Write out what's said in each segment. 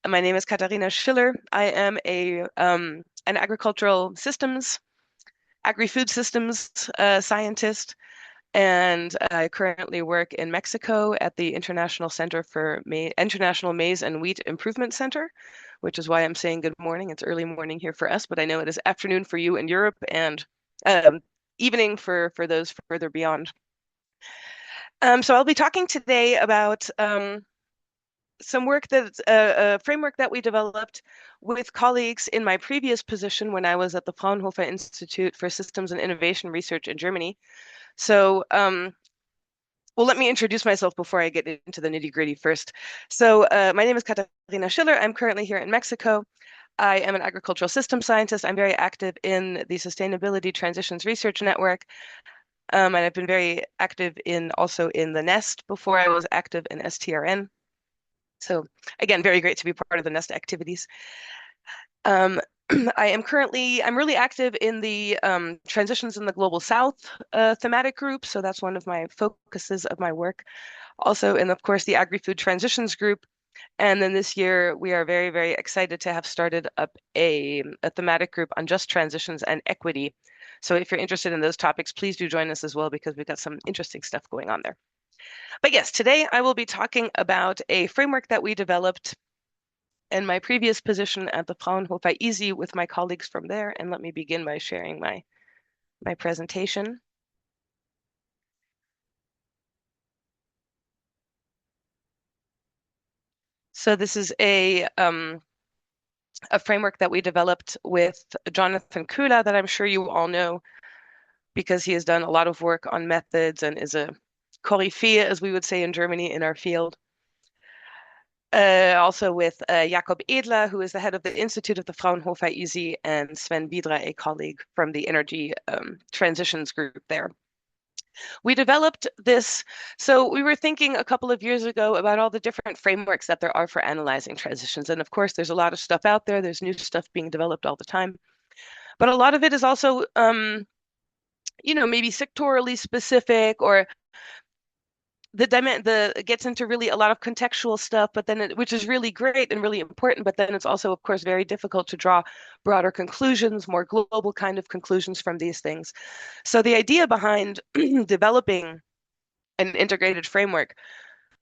My name is Katharina Schiller. I am an agricultural systems, agri-food systems scientist, and I currently work in Mexico at the International Center for International Maize and Wheat Improvement Center, which is why I'm saying good morning. It's early morning here for us, but I know it is afternoon for you in Europe and um, evening for those further beyond. So I'll be talking today about some work that's a framework that we developed with colleagues in my previous position when I was at the Fraunhofer Institute for Systems and Innovation Research in Germany. So, well, let me introduce myself before I get into the nitty-gritty first. So, my name is Katharina Schiller. I'm currently here in Mexico. I am an agricultural systems scientist. I'm very active in the Sustainability Transitions Research Network. And I've been very active also in the NEST before I was active in STRN. So again, very great to be part of the NEST activities. I'm really active in the Transitions in the Global South thematic group. So that's one of my focuses of my work. Also, and of course, the Agri-Food Transitions group. And then this year, we are very, very excited to have started up a thematic group on just transitions and equity. So if you're interested in those topics, please do join us as well, because we've got some interesting stuff going on there. But yes, today I will be talking about a framework that we developed in my previous position at the Fraunhofer ISI with my colleagues from there. And let me begin by sharing my presentation. So this is a framework that we developed with Jonathan Kula that I'm sure you all know, because he has done a lot of work on methods and is a Koryphäe, as we would say in Germany, in our field. Also with Jakob Edler, who is the head of the Institute of the Fraunhofer ISI, and Sven Bidra, a colleague from the Energy Transitions group there. We developed this, so we were thinking a couple of years ago about all the different frameworks that there are for analyzing transitions. And of course, there's a lot of stuff out there. There's new stuff being developed all the time. But a lot of it is also, maybe sectorally specific, or it gets into really a lot of contextual stuff, but then which is really great and really important, but then it's also, of course, very difficult to draw broader conclusions, more global kind of conclusions from these things. So the idea behind developing an integrated framework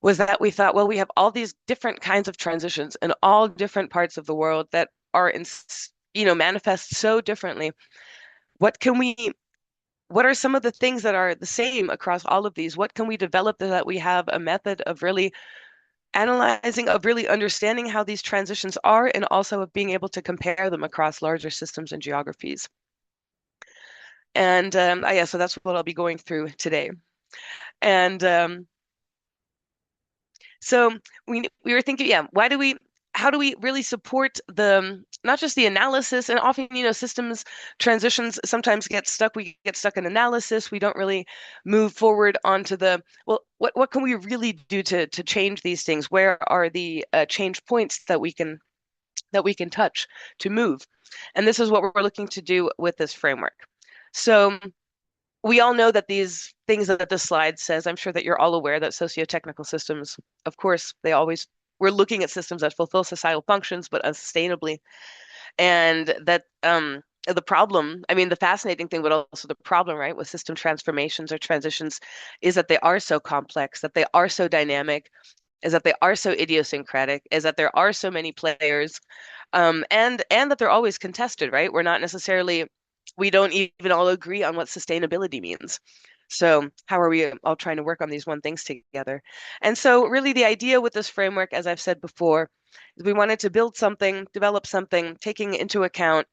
was that we thought, well, we have all these different kinds of transitions in all different parts of the world that are manifest so differently. What are some of the things that are the same across all of these? What can we develop so that we have a method of really analyzing, of really understanding how these transitions are, and also of being able to compare them across larger systems and geographies? And yeah, so that's what I'll be going through today. And so we were thinking, yeah, how do we really support not just the analysis, and often, systems transitions sometimes we get stuck in analysis. We don't really move forward onto what can we really do to change these things? Where are the change points that we can touch to move? And this is what we're looking to do with this framework. So we all know that these things that this slide says, I'm sure that you're all aware that socio-technical systems, of course, we're looking at systems that fulfill societal functions, but unsustainably. And that the fascinating thing, but also the problem, right, with system transformations or transitions is that they are so complex, that they are so dynamic, is that they are so idiosyncratic, is that there are so many players, and that they're always contested, right? We don't even all agree on what sustainability means. So how are we all trying to work on these one things together? And so really the idea with this framework, as I've said before, is we wanted to develop something, taking into account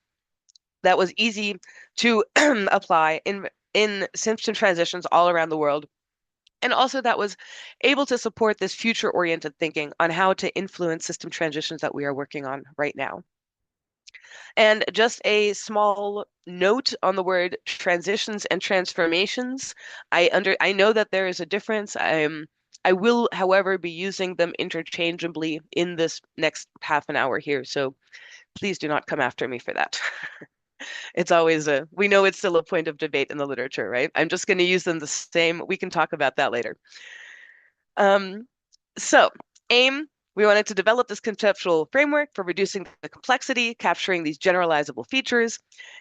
that was easy to apply in system transitions all around the world. And also that was able to support this future-oriented thinking on how to influence system transitions that we are working on right now. And just a small note on the word transitions and transformations. I know that there is a difference. I will, however, be using them interchangeably in this next half an hour here. So please do not come after me for that. It's always we know it's still a point of debate in the literature, right? I'm just going to use them the same. We can talk about that later. So AIM, We wanted to develop this conceptual framework for reducing the complexity, capturing these generalizable features.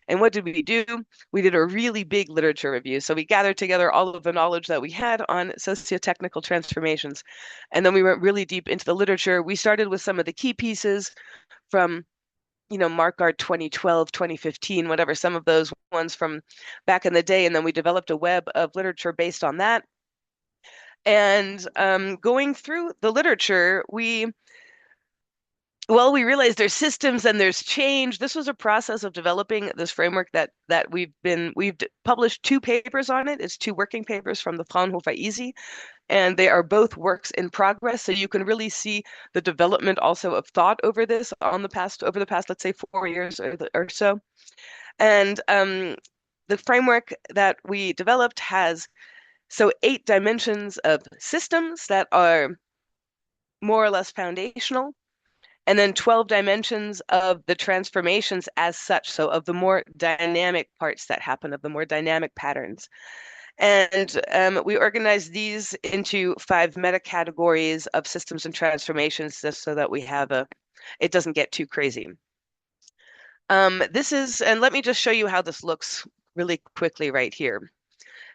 And what did we do? We did a really big literature review. So we gathered together all of the knowledge that we had on socio-technical transformations. And then we went really deep into the literature. We started with some of the key pieces from Markart 2012, 2015, whatever, some of those ones from back in the day. And then we developed a web of literature based on that. And going through the literature, we realized there's systems and there's change. This was a process of developing this framework that we've published 2 papers on it. It's 2 working papers from the Fraunhofer EASY, and they are both works in progress. So you can really see the development also of thought over this over the past, let's say, 4 years or so. And the framework that we developed has 8 dimensions of systems that are more or less foundational, and then 12 dimensions of the transformations as such, so of the more dynamic parts that happen, of the more dynamic patterns. And we organize these into 5 meta categories of systems and transformations, just so that it doesn't get too crazy. And let me just show you how this looks really quickly right here.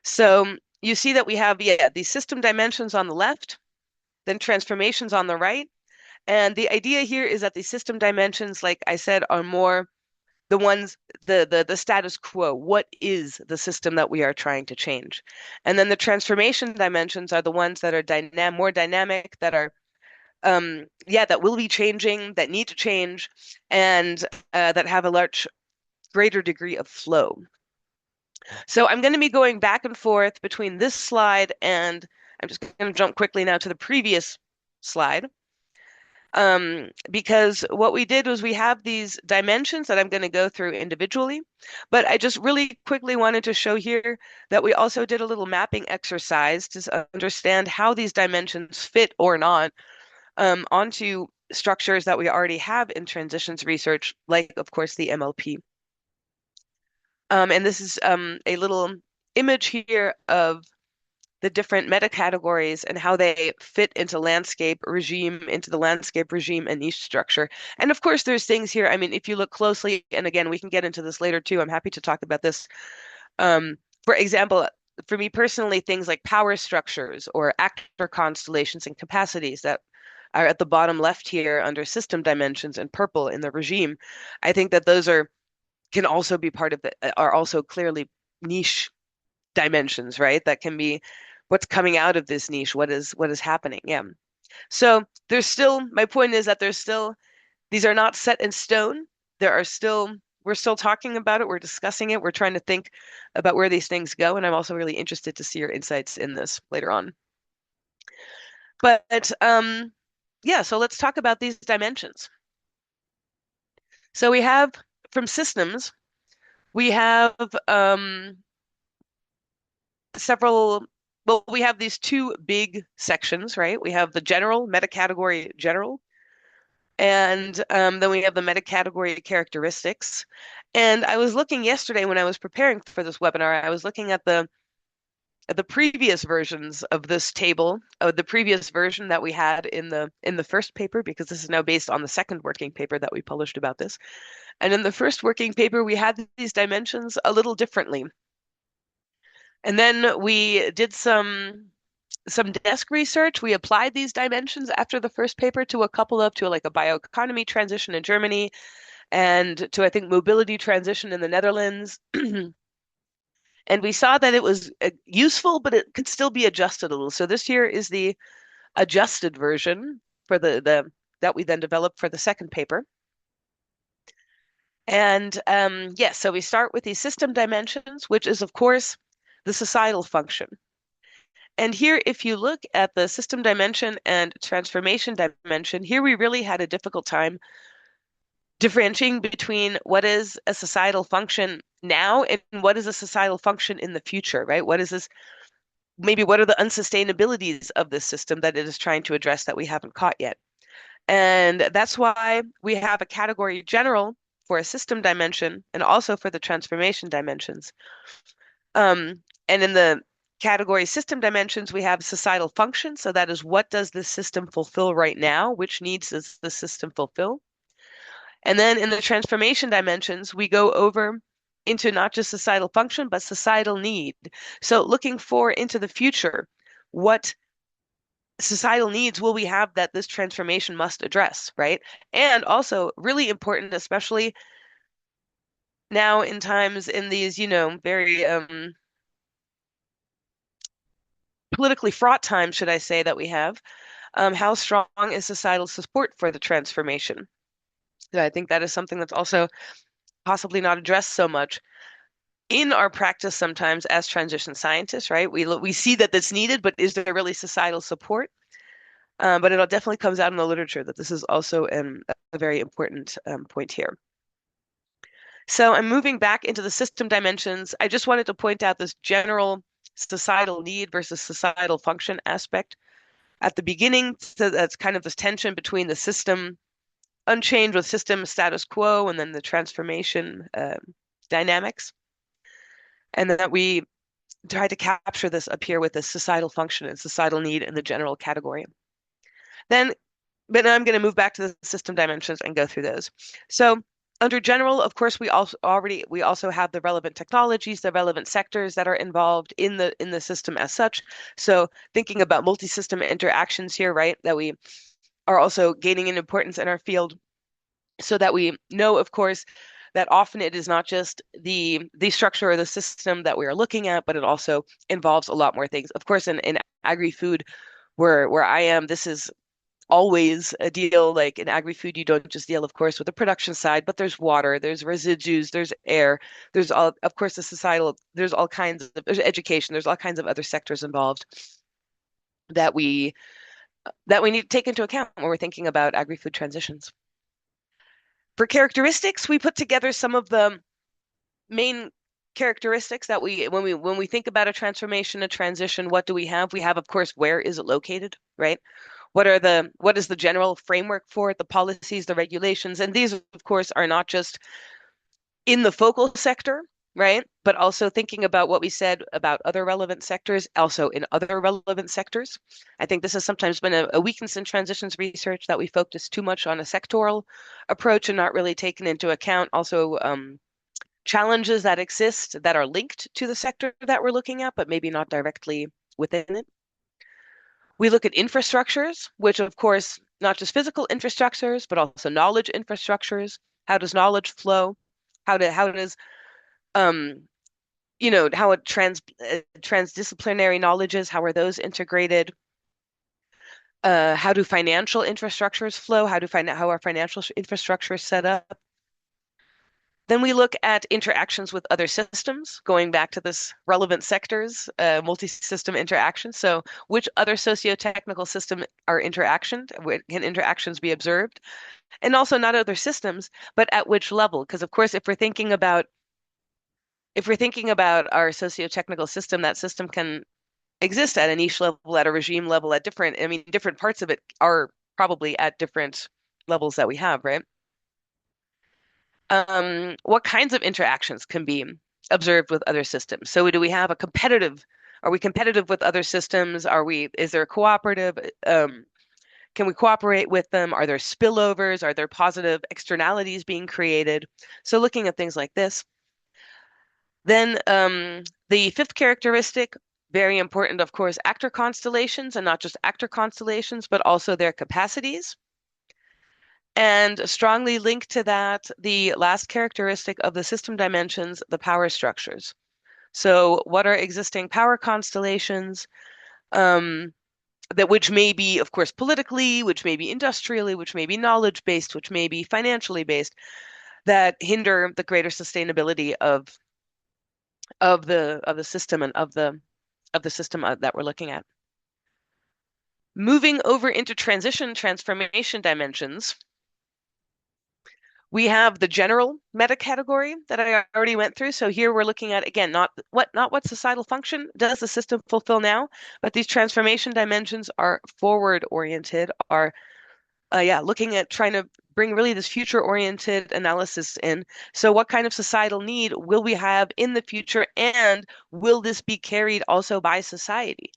So you see that we have, these system dimensions on the left, then transformations on the right. And the idea here is that the system dimensions, like I said, are more the ones, the status quo. What is the system that we are trying to change? And then the transformation dimensions are the ones that are more dynamic, that are, that will be changing, that need to change, and that have a greater degree of flow. So I'm going to be going back and forth between this slide, and I'm just going to jump quickly now to the previous slide. Because what we did was we have these dimensions that I'm going to go through individually, but I just really quickly wanted to show here that we also did a little mapping exercise to understand how these dimensions fit or not onto structures that we already have in transitions research, like, of course, the MLP. And this is a little image here of the different meta categories and how they fit into the landscape regime and niche structure. And of course, there's things here. I mean, if you look closely, and again, we can get into this later too. I'm happy to talk about this. For example, for me personally, things like power structures or actor constellations and capacities that are at the bottom left here under system dimensions in purple in the regime. I think that those can also be are also clearly niche dimensions, right? That can be what's coming out of this niche, what is happening. Yeah. So my point is that these are not set in stone. We're still talking about it. We're discussing it. We're trying to think about where these things go. And I'm also really interested to see your insights in this later on. But so let's talk about these dimensions. So we have, from systems, we have we have these 2 big sections, right? We have the general, meta-category general, and then we have the meta-category characteristics. And I was looking yesterday when I was preparing for this webinar, I was looking at the previous versions of this table, the previous version that we had in the first paper, because this is now based on the second working paper that we published about this. And in the first working paper, we had these dimensions a little differently. And then we did some desk research. We applied these dimensions after the first paper to a bioeconomy transition in Germany, and to, I think, mobility transition in the Netherlands. And we saw that it was useful, but it could still be adjusted a little. So this here is the adjusted version for that we then developed for the second paper. And so we start with these system dimensions, which is, of course, the societal function. And here, if you look at the system dimension and transformation dimension, here we really had a difficult time differentiating between what is a societal function now and what is a societal function in the future, right? What are the unsustainabilities of this system that it is trying to address that we haven't caught yet? And that's why we have a category general for a system dimension and also for the transformation dimensions. And in the category system dimensions, we have societal function. So that is, what does this system fulfill right now? Which needs does the system fulfill? And then in the transformation dimensions, we go over into not just societal function, but societal need. So looking forward into the future, what societal needs will we have that this transformation must address, right? And also really important, especially now in times in these, very politically fraught times, should I say, that we have, how strong is societal support for the transformation? I think that is something that's also possibly not addressed so much in our practice sometimes as transition scientists, right? We see that that's needed, but is there really societal support? But it definitely comes out in the literature that this is also a very important point here. So I'm moving back into the system dimensions. I just wanted to point out this general societal need versus societal function aspect at the beginning. So that's kind of this tension between the system unchanged with system status quo and then the transformation dynamics. And that we try to capture this up here with the societal function and societal need in the general category. But now I'm going to move back to the system dimensions and go through those. So under general, of course, we also have the relevant technologies, the relevant sectors that are involved in the system as such. So thinking about multi-system interactions here, right, that we are also gaining in importance in our field, so that we know, of course, that often it is not just the structure or the system that we are looking at, but it also involves a lot more things. Of course, in agri-food, where I am, this is always a deal. Like in agri-food, you don't just deal, of course, with the production side, but there's water, there's residues, there's air, there's all, of course, the societal, there's all kinds of, there's education, there's all kinds of other sectors involved that we need to take into account when we're thinking about agri-food transitions. For characteristics, we put together some of the main characteristics that when we think about a transformation, a transition, what do we have? We have, of course, where is it located, right? What is the general framework for it, the policies, the regulations? And these, of course, are not just in the focal sector, right? But also thinking about what we said about other relevant sectors, also in other relevant sectors. I think this has sometimes been a weakness in transitions research, that we focus too much on a sectoral approach and not really taken into account also challenges that exist that are linked to the sector that we're looking at, but maybe not directly within it. We look at infrastructures, which of course, not just physical infrastructures, but also knowledge infrastructures. How does knowledge flow? How does how transdisciplinary knowledges, how are those integrated? How do financial infrastructures flow? How are financial infrastructures set up? Then we look at interactions with other systems, going back to this relevant sectors, multi-system interactions. So which other socio-technical system are can interactions be observed? And also not other systems, but at which level? Because of course, if we're thinking about our socio-technical system, that system can exist at a niche level, at a regime level, different parts of it are probably at different levels that we have, right? What kinds of interactions can be observed with other systems? So do we have are we competitive with other systems? Is there a cooperative? Can we cooperate with them? Are there spillovers? Are there positive externalities being created? So looking at things like this. Then the fifth characteristic, very important, of course, actor constellations, and not just actor constellations, but also their capacities. And strongly linked to that, the last characteristic of the system dimensions, the power structures. So what are existing power constellations which may be, of course, politically, which may be industrially, which may be knowledge-based, which may be financially based, that hinder the greater sustainability of the system and of the system that we're looking at. Moving over into transformation dimensions, we have the general meta category that I already went through. So here we're looking at, again, not what societal function does the system fulfill now, but these transformation dimensions are forward oriented, are looking at trying to bring really this future-oriented analysis in. So what kind of societal need will we have in the future, and will this be carried also by society?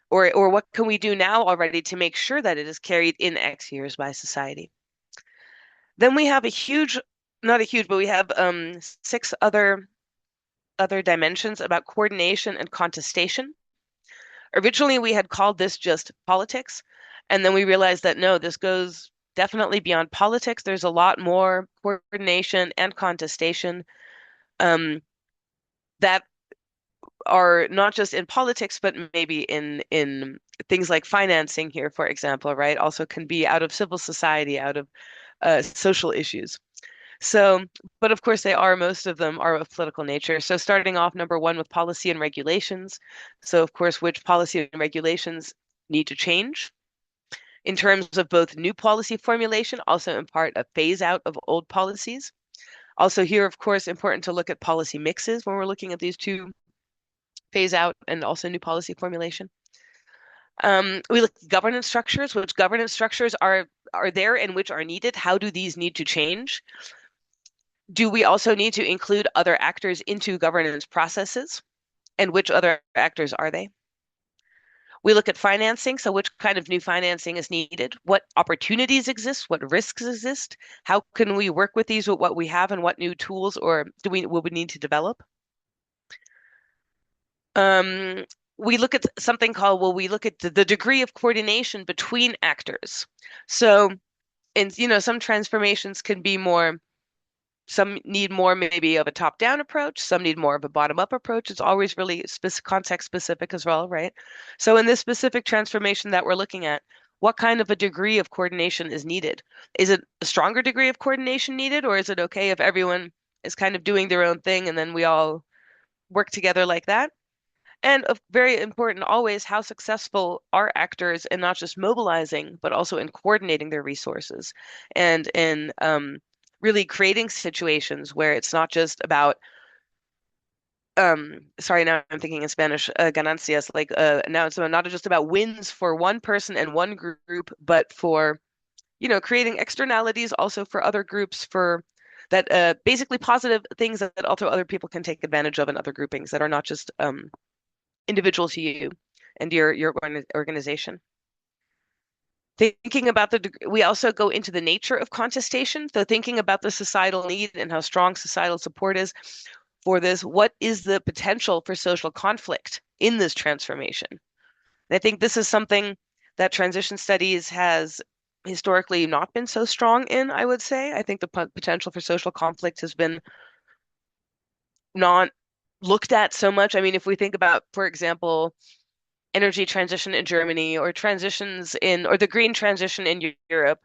Or what can we do now already to make sure that it is carried in X years by society? Then we have a huge, not a huge, but we have six other dimensions about coordination and contestation. Originally, we had called this just politics, and then we realized that no, this goes definitely beyond politics. There's a lot more coordination and contestation um, that are not just in politics, but maybe in things like financing here, for example, right? Also can be out of civil society, out of social issues. So, but of course, most of them are of political nature. So, starting off number one with policy and regulations. So, of course, which policy and regulations need to change in terms of both new policy formulation, also in part a phase out of old policies. Also, here, of course, important to look at policy mixes when we're looking at these two, phase out and also new policy formulation. We look at governance structures, which governance structures are there and which are needed. How do these need to change? Do we also need to include other actors into governance processes? And which other actors are they? We look at financing. So which kind of new financing is needed? What opportunities exist? What risks exist? How can we work with these with what we have, and what new tools or will we need to develop? Um, we look at something called, well, we look at the degree of coordination between actors. So, some transformations can be more, some need more maybe of a top-down approach, some need more of a bottom-up approach. It's always really context specific as well, right? So in this specific transformation that we're looking at, what kind of a degree of coordination is needed? Is it a stronger degree of coordination needed, or is it okay if everyone is kind of doing their own thing and then we all work together like that? And very important always, how successful are actors in not just mobilizing, but also in coordinating their resources and in really creating situations where it's not just about, sorry, now I'm thinking in Spanish, ganancias, like now it's not just about wins for one person and one group, but for, creating externalities also for other groups, for that basically positive things that also other people can take advantage of in other groupings that are not just individual to you and your organization. Thinking about we also go into the nature of contestation. So thinking about the societal need and how strong societal support is for this, what is the potential for social conflict in this transformation? And I think this is something that transition studies has historically not been so strong in, I would say. I think the potential for social conflict has been not looked at so much. I mean, if we think about, for example, energy transition in Germany or or the green transition in Europe,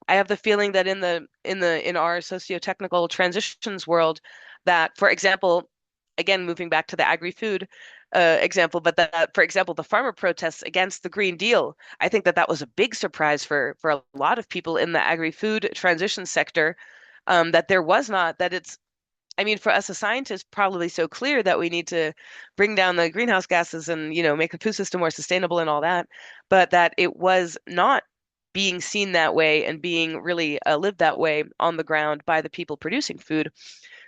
I have the feeling that in our socio-technical transitions world, that, for example, again moving back to the agri-food example, but that, for example, the farmer protests against the Green Deal, I think that was a big surprise for a lot of people in the agri-food transition sector, that there was not that it's I mean, for us as scientists, probably so clear that we need to bring down the greenhouse gases and, make the food system more sustainable and all that, but that it was not being seen that way and being really lived that way on the ground by the people producing food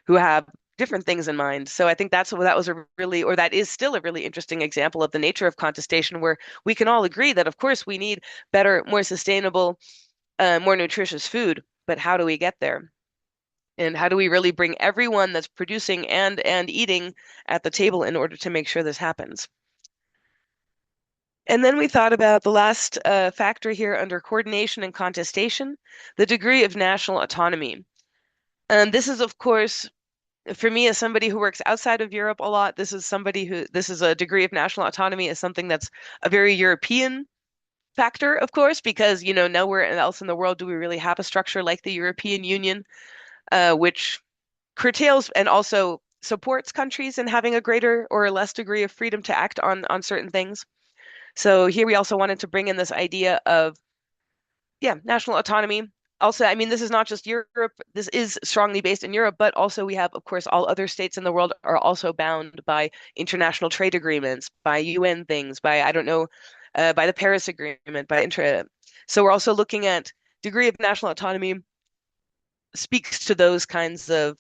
who have different things in mind. So I think that was a really, or that is still a really interesting example of the nature of contestation, where we can all agree that, of course, we need better, more sustainable, more nutritious food, but how do we get there? And how do we really bring everyone that's producing and eating at the table in order to make sure this happens? And then we thought about the last factor here under coordination and contestation, the degree of national autonomy. And this is, of course, for me as somebody who works outside of Europe a lot, this is a degree of national autonomy is something that's a very European factor, of course, because, nowhere else in the world do we really have a structure like the European Union, which curtails and also supports countries in having a greater or less degree of freedom to act on certain things. So here we also wanted to bring in this idea of, national autonomy. Also, I mean, this is not just Europe. This is strongly based in Europe, but also we have, of course, all other states in the world are also bound by international trade agreements, by UN things, by, I don't know, by the Paris Agreement, by So we're also looking at degree of national autonomy speaks to those kinds of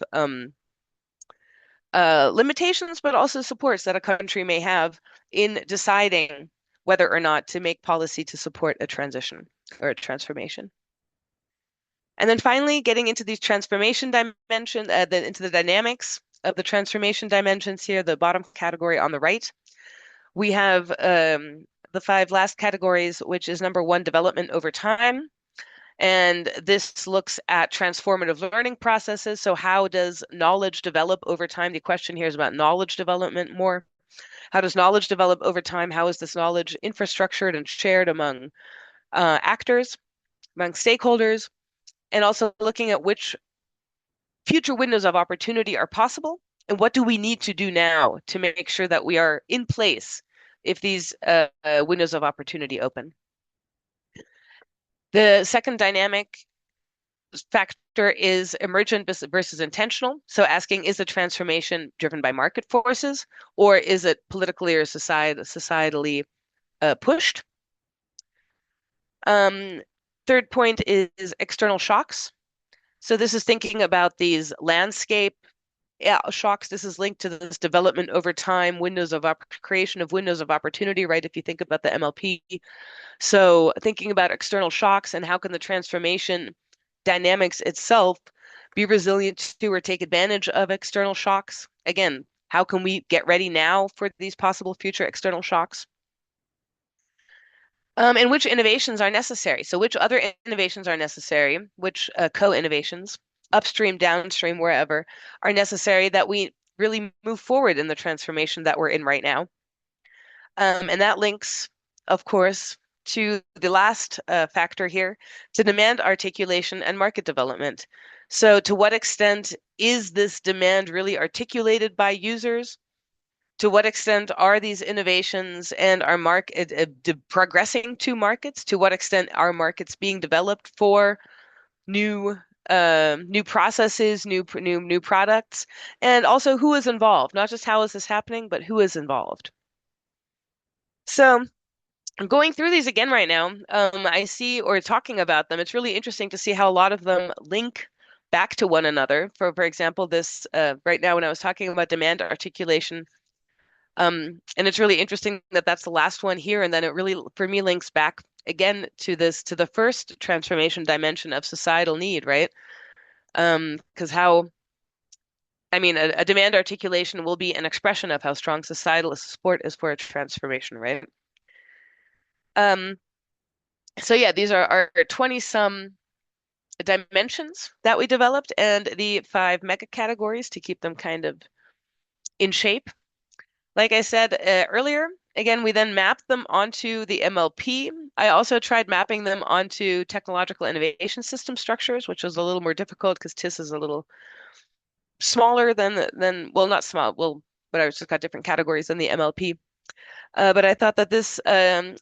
limitations, but also supports that a country may have in deciding whether or not to make policy to support a transition or a transformation. And then finally, getting into these transformation dimension, into the dynamics of the transformation dimensions here, the bottom category on the right, we have the five last categories, which is number one, development over time. And this looks at transformative learning processes. So how does knowledge develop over time? The question here is about knowledge development more. How does knowledge develop over time? How is this knowledge infrastructured and shared among actors, among stakeholders, and also looking at which future windows of opportunity are possible and what do we need to do now to make sure that we are in place if these windows of opportunity open. The second dynamic factor is emergent versus intentional. So asking, is the transformation driven by market forces or is it politically or societally pushed? Third point is external shocks. So this is thinking about these landscape shocks. This is linked to this development over time, creation of windows of opportunity, right? If you think about the MLP. So thinking about external shocks and how can the transformation dynamics itself be resilient to or take advantage of external shocks? Again, how can we get ready now for these possible future external shocks? And which innovations are necessary? So which other innovations are necessary? Which co-innovations, upstream, downstream, wherever, are necessary that we really move forward in the transformation that we're in right now? And that links, of course, to the last factor here, to demand articulation and market development. So to what extent is this demand really articulated by users? To what extent are these innovations and our market progressing to markets? To what extent are markets being developed for new new processes, new products, and also who is involved? Not just how is this happening, but who is involved. So I'm going through these again right now. I see, or talking about them, it's really interesting to see how a lot of them link back to one another. For example, this right now when I was talking about demand articulation, and it's really interesting that that's the last one here, and then it really, for me, links back again to the first transformation dimension of societal need, right? Because I mean, a demand articulation will be an expression of how strong societal support is for a transformation, right? Um, so yeah, these are our 20 some dimensions that we developed and the five mega categories to keep them kind of in shape. Like I said earlier, again, we then mapped them onto the MLP. I also tried mapping them onto technological innovation system structures, which was a little more difficult because TIS is a little smaller than well, not small, well, but I just got different categories than the MLP. But I thought that this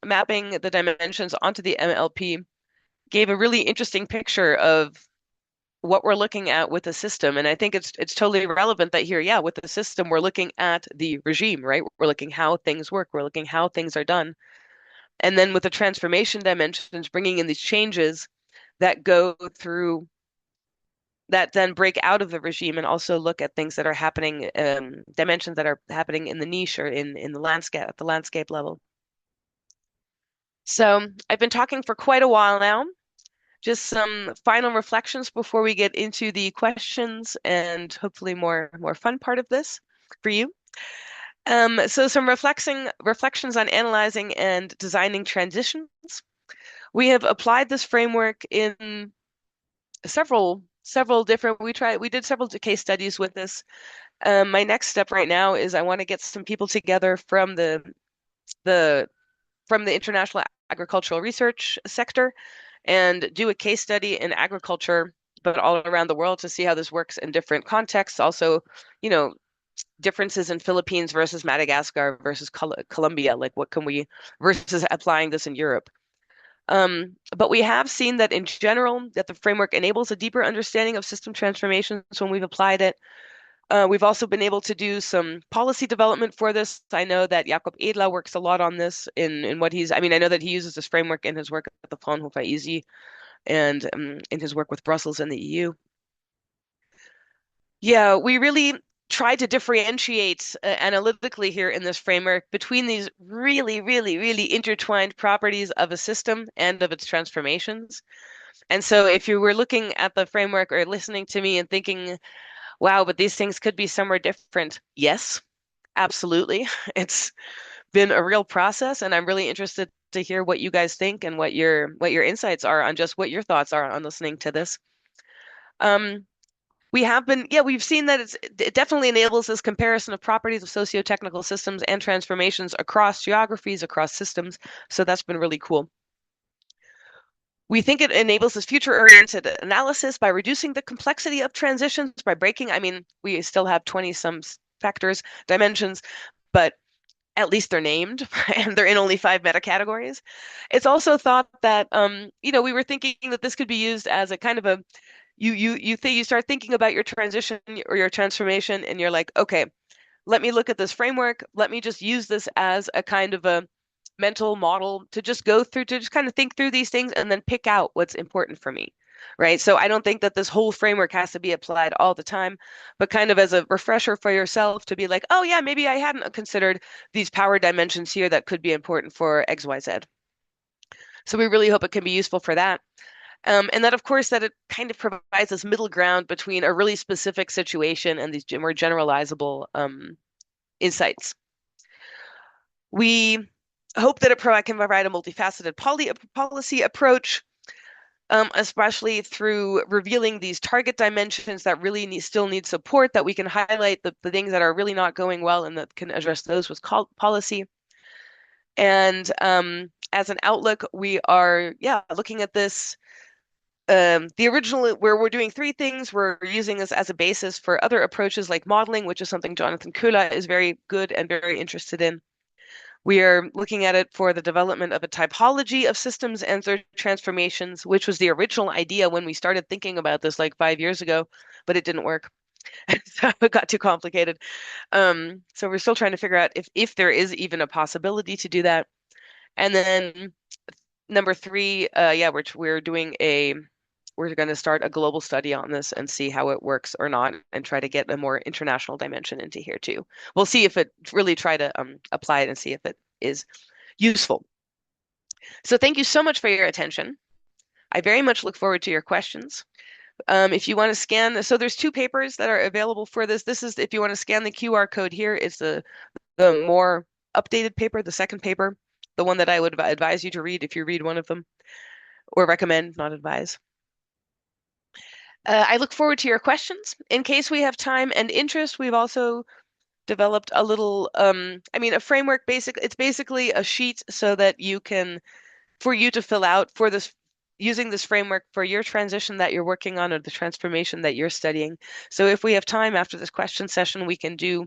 mapping the dimensions onto the MLP gave a really interesting picture of what we're looking at with the system. And I think it's totally relevant that here, yeah, with the system, we're looking at the regime, right? We're looking how things work. We're looking how things are done. And then with the transformation dimensions, bringing in these changes that go through that then break out of the regime and also look at things that are happening, dimensions that are happening in the niche or in the landscape, at the landscape level. So I've been talking for quite a while now. Just some final reflections before we get into the questions and hopefully more fun part of this for you. So some reflections on analyzing and designing transitions. We have applied this framework in several different. We did several case studies with this. My next step right now is I want to get some people together from the international agricultural research sector and do a case study in agriculture, but all around the world to see how this works in different contexts. Also, you know, differences in Philippines versus Madagascar versus Colombia, like what can we, versus applying this in Europe. But we have seen that in general, that the framework enables a deeper understanding of system transformations when we've applied it. We've also been able to do some policy development for this. I know that Jakob Edla works a lot on this in what I mean, I know that he uses this framework in his work at the Fraunhofer EZ and in his work with Brussels and the EU. Yeah, we really try to differentiate analytically here in this framework between these really, really, really intertwined properties of a system and of its transformations. And so if you were looking at the framework or listening to me and thinking, wow, but these things could be somewhere different. Yes, absolutely. It's been a real process, and I'm really interested to hear what you guys think and what your insights are on just what your thoughts are on listening to this. Um, we've seen that it definitely enables this comparison of properties of socio-technical systems and transformations across geographies, across systems. So that's been really cool. We think it enables this future-oriented analysis by reducing the complexity of transitions, by breaking, I mean, we still have 20 some factors, dimensions, but at least they're named and they're in only 5 meta-categories. It's also thought that, we were thinking that this could be used as a kind of a, you start thinking about your transition or your transformation and you're like, okay, let me look at this framework. Let me just use this as a kind of a mental model to just go through, to just kind of think through these things and then pick out what's important for me. Right. So I don't think that this whole framework has to be applied all the time, but kind of as a refresher for yourself to be like, oh, yeah, maybe I hadn't considered these power dimensions here that could be important for XYZ. So we really hope it can be useful for that. And that, of course, that it kind of provides this middle ground between a really specific situation and these more generalizable insights. We hope that it can provide a multifaceted policy approach, especially through revealing these target dimensions that really still need support, that we can highlight the things that are really not going well and that can address those with policy. And as an outlook, we are, looking at this. The original, where we're doing 3 things, we're using this as a basis for other approaches like modeling, which is something Jonathan Kula is very good and very interested in. We are looking at it for the development of a typology of systems and their transformations, which was the original idea when we started thinking about this like 5 years ago, but it didn't work. So it got too complicated. So we're still trying to figure out if there is even a possibility to do that. And then number 3, we're going to start a global study on this and see how it works or not, and try to get a more international dimension into here too. We'll see if it really try to apply it and see if it is useful. So thank you so much for your attention. I very much look forward to your questions. If you want to scan, so there's 2 papers that are available for this. This is, if you want to scan the QR code here, it's the more updated paper, the second paper, the one that I would advise you to read if you read one of them, or recommend, not advise. I look forward to your questions. In case we have time and interest, we've also developed a little, a framework. It's basically a sheet so that for you to fill out for this, using this framework for your transition that you're working on or the transformation that you're studying. So if we have time after this question session, we can do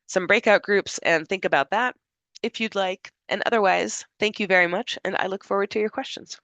some breakout groups and think about that if you'd like. And otherwise, thank you very much, and I look forward to your questions.